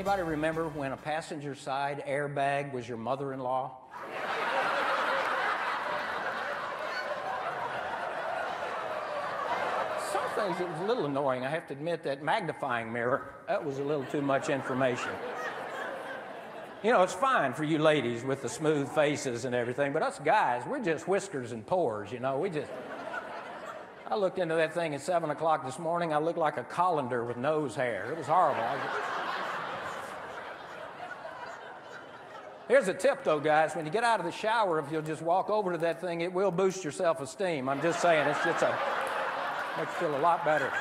Anybody remember when a passenger side airbag was your mother-in-law? Some things, it was a little annoying. I have to admit that magnifying mirror, that was a little too much information. You know, it's fine for you ladies with the smooth faces and everything, but us guys, we're just whiskers and pores, you know. I looked into that thing at 7 o'clock this morning. I looked like a colander with nose hair. It was horrible. Here's a tip, though, guys. When you get out of the shower, if you'll just walk over to that thing, it will boost your self-esteem. I'm just saying, makes you feel a lot better.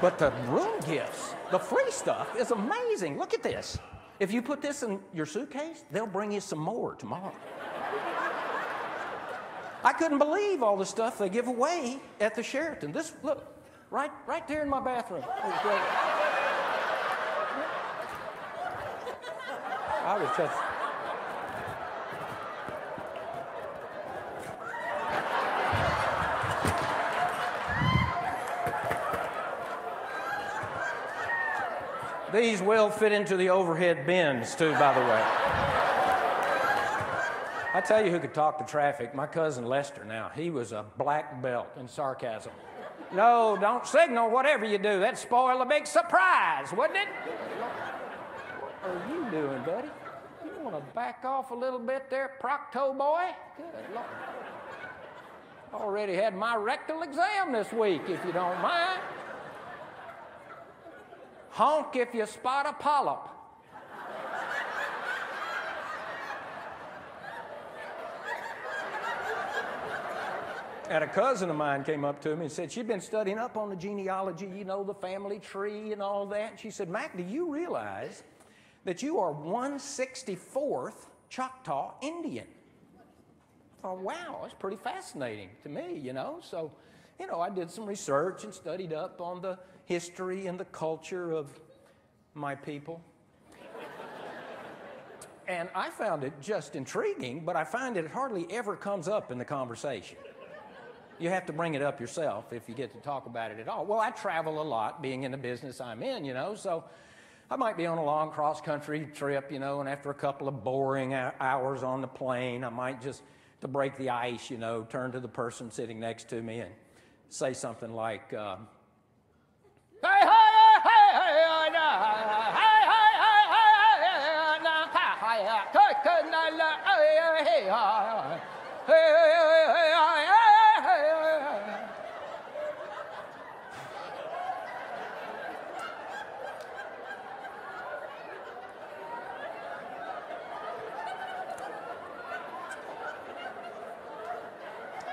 But the room gifts, the free stuff, is amazing. Look at this. If you put this in your suitcase, they'll bring you some more tomorrow. I couldn't believe all the stuff they give away at the Sheraton. This, look, right there in my bathroom. I was just... These will fit into the overhead bins, too, by the way. I tell you who could talk to traffic. My cousin Lester now. He was a black belt in sarcasm. No, don't signal whatever you do. That'd spoil a big surprise, wouldn't it? What are you doing, buddy? You want to back off a little bit there, Procto boy? Good Lord. Already had my rectal exam this week, if you don't mind. Honk if you spot a polyp. And a cousin of mine came up to me and said she'd been studying up on the genealogy, you know, the family tree and all that. And she said, Mack, do you realize that you are 1/64th Choctaw Indian? I thought, wow, that's pretty fascinating to me, you know. So, you know, I did some research and studied up on the history and the culture of my people. And I found it just intriguing, but I find it hardly ever comes up in the conversation. You have to bring it up yourself if you get to talk about it at all. Well, I travel a lot, being in the business I'm in, you know, so I might be on a long cross-country trip, you know, and after a couple of boring hours on the plane, I might just, to break the ice, you know, turn to the person sitting next to me and say something like, hey, hey, hey, hey,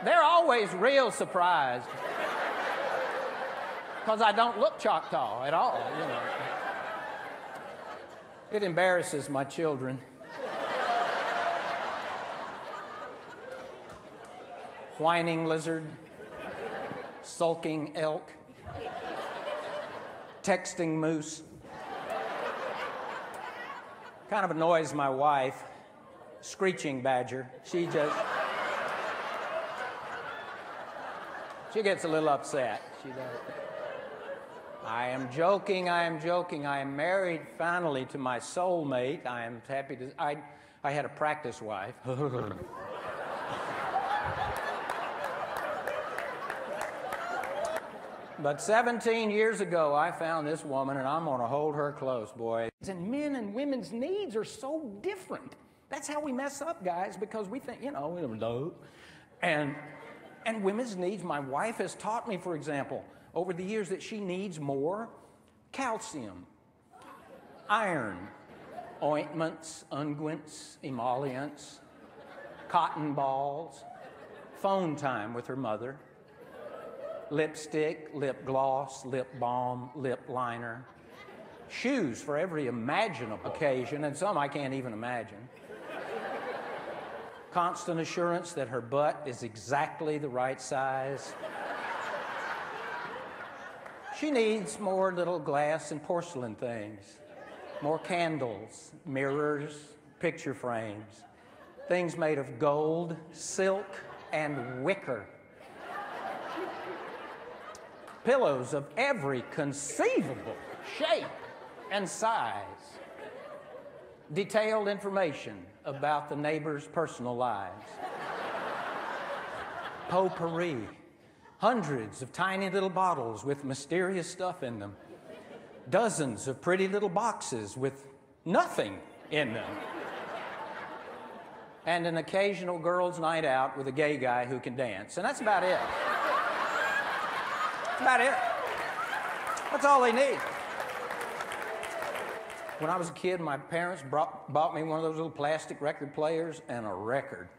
they're always real surprised because I don't look Choctaw at all, you know. It embarrasses my children. Whining lizard, sulking elk, texting moose. Kind of annoys my wife, screeching badger. She gets a little upset. She does. I am joking, I am joking. I am married finally to my soulmate. I am happy to, I had a practice wife. But 17 years ago, I found this woman, and I'm going to hold her close, boy. And men and women's needs are so different. That's how we mess up, guys, because we think, you know, we never know. And women's needs, my wife has taught me, for example, over the years that she needs more calcium, iron, ointments, unguents, emollients, cotton balls, phone time with her mother, lipstick, lip gloss, lip balm, lip liner, shoes for every imaginable occasion, and some I can't even imagine. Constant assurance that her butt is exactly the right size. She needs more little glass and porcelain things, more candles, mirrors, picture frames, things made of gold, silk, and wicker. Pillows of every conceivable shape and size. Detailed information about the neighbors' personal lives. Potpourri. Hundreds of tiny little bottles with mysterious stuff in them. Dozens of pretty little boxes with nothing in them. And an occasional girls' night out with a gay guy who can dance. And that's about it. That's about it. That's all they need. When I was a kid, my parents bought me one of those little plastic record players and a record.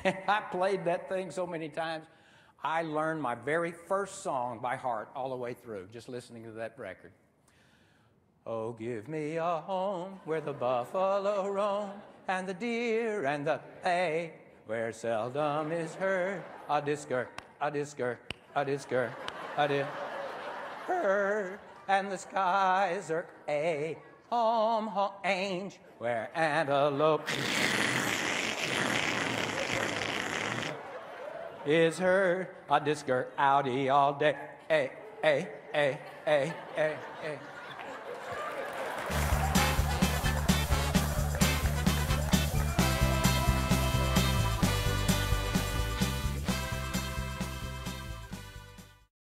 And I played that thing so many times, I learned my very first song by heart all the way through, just listening to that record. Oh, give me a home where the buffalo roam, and the deer and the hay, where seldom is heard a discord, a discord, a discord, a discord, heard, and the skies are a home, range, where antelope is heard, a discord, outie all day, ay, ay, ay, ay, ay, ay.